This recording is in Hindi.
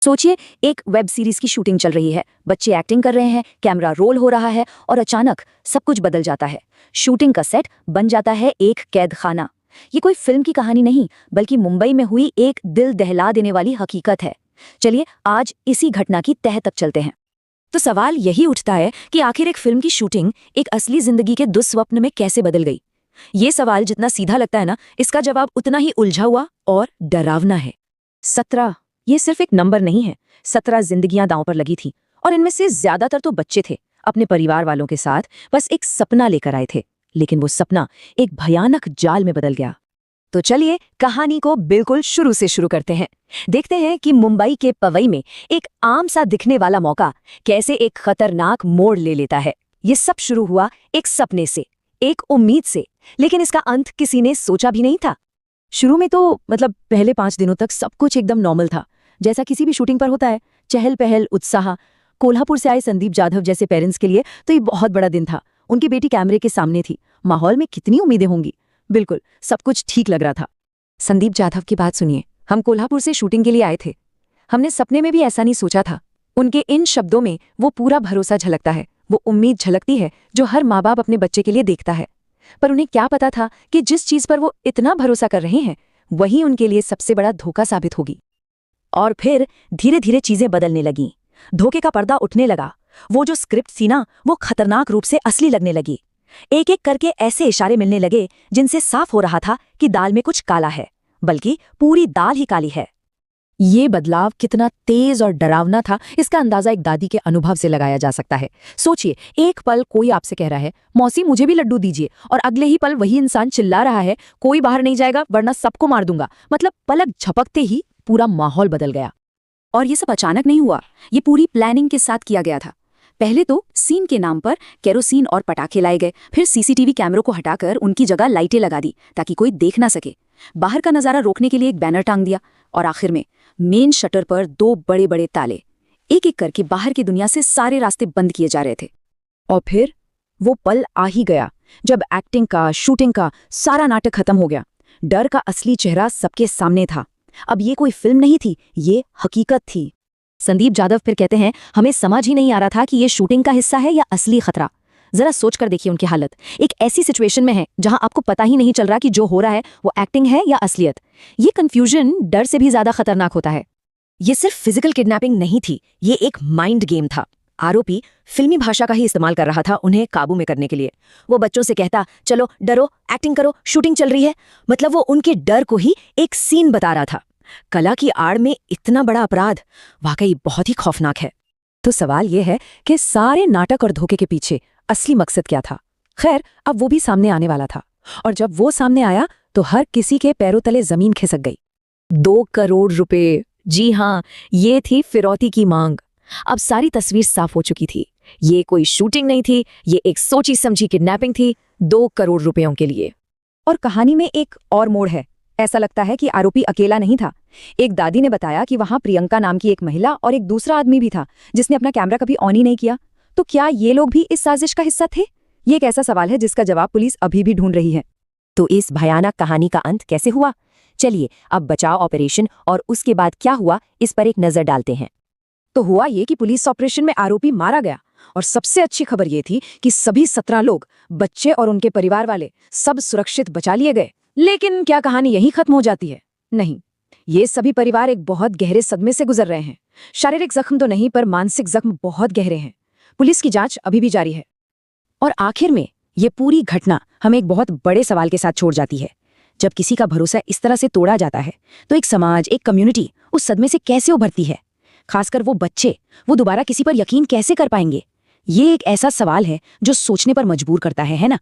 सोचिए, एक वेब सीरीज की शूटिंग चल रही है, बच्चे एक्टिंग कर रहे हैं, कैमरा रोल हो रहा है और अचानक सब कुछ बदल जाता है। शूटिंग का सेट बन जाता है एक कैद खाना। ये कोई फिल्म की कहानी नहीं, बल्कि मुंबई में हुई एक दिल दहला देने वाली हकीकत है। चलिए आज इसी घटना की तह तक चलते हैं। तो सवाल यही उठता है कि आखिर एक फिल्म की शूटिंग एक असली जिंदगी के दुस्वप्न में कैसे बदल गई। ये सवाल जितना सीधा लगता है ना, इसका जवाब उतना ही उलझा हुआ और डरावना है। 17, ये सिर्फ एक नंबर नहीं है। 17 जिंदगियां दांव पर लगी थी और इनमें से ज्यादातर तो बच्चे थे, अपने परिवार वालों के साथ बस एक सपना लेकर आए थे। लेकिन वो सपना एक भयानक जाल में बदल गया। तो चलिए कहानी को बिल्कुल शुरू से शुरू करते हैं। देखते हैं कि मुंबई के पवई में एक आम सा दिखने वाला मौका कैसे एक खतरनाक मोड़ ले लेता है। ये सब शुरू हुआ एक सपने से, एक उम्मीद से, लेकिन इसका अंत किसी ने सोचा भी नहीं था। शुरू में तो पहले 5 दिनों तक सब कुछ एकदम नॉर्मल था, जैसा किसी भी शूटिंग पर होता है। चहल पहल, उत्साह। कोल्हापुर से आए संदीप जाधव जैसे पेरेंट्स के लिए तो ये बहुत बड़ा दिन था। उनकी बेटी कैमरे के सामने थी। माहौल में कितनी उम्मीदें होंगी। बिल्कुल सब कुछ ठीक लग रहा था। संदीप जाधव की बात सुनिए, हम कोल्हापुर से शूटिंग के लिए आए थे। हमने सपने में भी ऐसा नहीं सोचा था। उनके इन शब्दों में वो पूरा भरोसा झलकता है, वो उम्मीद झलकती है जो हर माँ बाप अपने बच्चे के लिए देखता है। पर उन्हें क्या पता था कि जिस चीज पर वो इतना भरोसा कर रहे हैं वही उनके लिए सबसे बड़ा धोखा साबित होगी। और फिर धीरे धीरे चीजें बदलने लगीं। धोखे का पर्दा उठने लगा। वो जो स्क्रिप्ट थी ना, वो खतरनाक रूप से असली लगने लगी। एक एक करके ऐसे इशारे मिलने लगे जिनसे साफ हो रहा था कि दाल में कुछ काला है, बल्कि पूरी दाल ही काली है। ये बदलाव कितना तेज और डरावना था, इसका अंदाजा एक दादी के अनुभव से लगाया जा सकता है। सोचिए, एक पल कोई आपसे कह रहा है, मौसी मुझे भी लड्डू दीजिए, और अगले ही पल वही इंसान चिल्ला रहा है, कोई बाहर नहीं जाएगा वरना सबको मार दूंगा। पलक झपकते ही पूरा माहौल बदल गया। और ये सब अचानक नहीं हुआ, ये पूरी प्लानिंग के साथ किया गया था। पहले तो सीन के नाम पर केरोसिन और पटाखे लाए गए, फिर सीसीटीवी कैमरों को हटाकर उनकी जगह लाइटें लगा दी ताकि कोई देख ना सके। बाहर का नजारा रोकने के लिए एक बैनर टांग दिया, और आखिर में मेन शटर पर 2 बड़े बड़े ताले। एक एक करके बाहर की दुनिया से सारे रास्ते बंद किए जा रहे थे। और फिर वो पल आ ही गया जब एक्टिंग का, शूटिंग का सारा नाटक खत्म हो गया। डर का असली चेहरा सबके सामने था। अब ये कोई फिल्म नहीं थी, ये हकीकत थी। संदीप जाधव फिर कहते हैं, हमें समझ ही नहीं आ रहा था कि ये शूटिंग का हिस्सा है या असली खतरा। जरा सोच कर देखिए उनकी हालत। एक ऐसी सिचुएशन में है जहां आपको पता ही नहीं चल रहा कि जो हो रहा है वो एक्टिंग है या असलियत। ये कंफ्यूजन डर से भी ज्यादा खतरनाक होता है। ये सिर्फ फिजिकल किडनैपिंग नहीं थी, ये एक माइंड गेम था। आरोपी फिल्मी भाषा का ही इस्तेमाल कर रहा था उन्हें काबू में करने के लिए। वो बच्चों से कहता, चलो डरो, एक्टिंग करो, शूटिंग चल रही है। वो उनके डर को ही एक सीन बता रहा था। कला की आड़ में इतना बड़ा अपराध वाकई बहुत ही खौफनाक है। तो सवाल यह है कि सारे नाटक और धोखे के पीछे असली मकसद क्या था। खैर, अब वो भी सामने आने वाला था, और जब वो सामने आया तो हर किसी के पैरों तले जमीन खिसक गई। 2 करोड़ रुपए, जी हाँ, ये थी फिरौती की मांग। अब सारी तस्वीर साफ हो चुकी थी। ये कोई शूटिंग नहीं थी, ये एक सोची समझी किडनैपिंग थी 2 करोड़ रुपयों के लिए। और कहानी में एक और मोड़ है। ऐसा लगता है कि आरोपी अकेला नहीं था। एक दादी ने बताया कि वहां प्रियंका नाम की एक महिला और एक दूसरा आदमी भी था जिसने अपना कैमरा कभी ऑन ही नहीं किया। तो क्या ये लोग भी इस साजिश का हिस्सा थे? ये एक ऐसा सवाल है जिसका जवाब पुलिस अभी भी ढूंढ रही है। तो इस भयानक कहानी का अंत कैसे हुआ? चलिए अब बचाव ऑपरेशन और उसके बाद क्या हुआ इस पर एक नजर डालते हैं। तो हुआ ये कि पुलिस ऑपरेशन में आरोपी मारा गया, और सबसे अच्छी खबर ये थी कि सभी 17 लोग, बच्चे और उनके परिवार वाले, सब सुरक्षित बचा लिए गए। लेकिन क्या कहानी यहीं खत्म हो जाती है? नहीं, ये सभी परिवार एक बहुत गहरे सदमे से गुजर रहे हैं। शारीरिक जख्म तो नहीं, पर मानसिक जख्म बहुत गहरे हैं। पुलिस की जांच अभी भी जारी है। और आखिर में ये पूरी घटना हमें एक बहुत बड़े सवाल के साथ छोड़ जाती है। जब किसी का भरोसा इस तरह से तोड़ा जाता है तो एक समाज, एक कम्युनिटी उस सदमे से कैसे उभरती है? खासकर वो बच्चे, वो दोबारा किसी पर यकीन कैसे कर पाएंगे? ये एक ऐसा सवाल है जो सोचने पर मजबूर करता है ना?